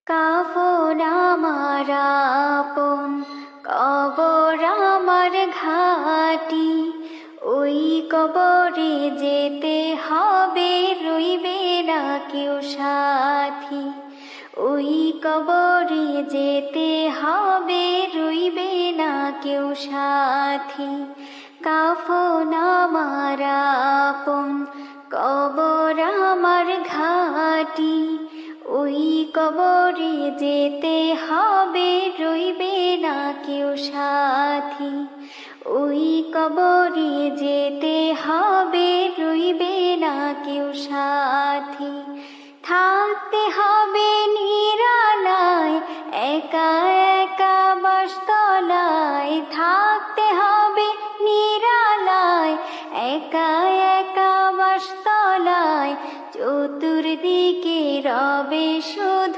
কাফন আমার আপন, কবর আমার ঘাটি, ওই কবরে যেতে হবে, রইবে না কেউ সাথী। ওই কবরে যেতে হবে, রইবে না কেউ সাথী। কাফন আমার আপন, কবর আমার ঘাটি, ওই কবরে যেতে হবে, রইবে না কেউ সাথী। ওই কবরে যেতে হবে, রইবে না কেউ সাথী। থাকতে হবে নিরালায়, একা একা বাসতলায়। থাকতে হবে নিরালায়, একা একা বাসতলায়। চতুর্দিকে রবে শুধু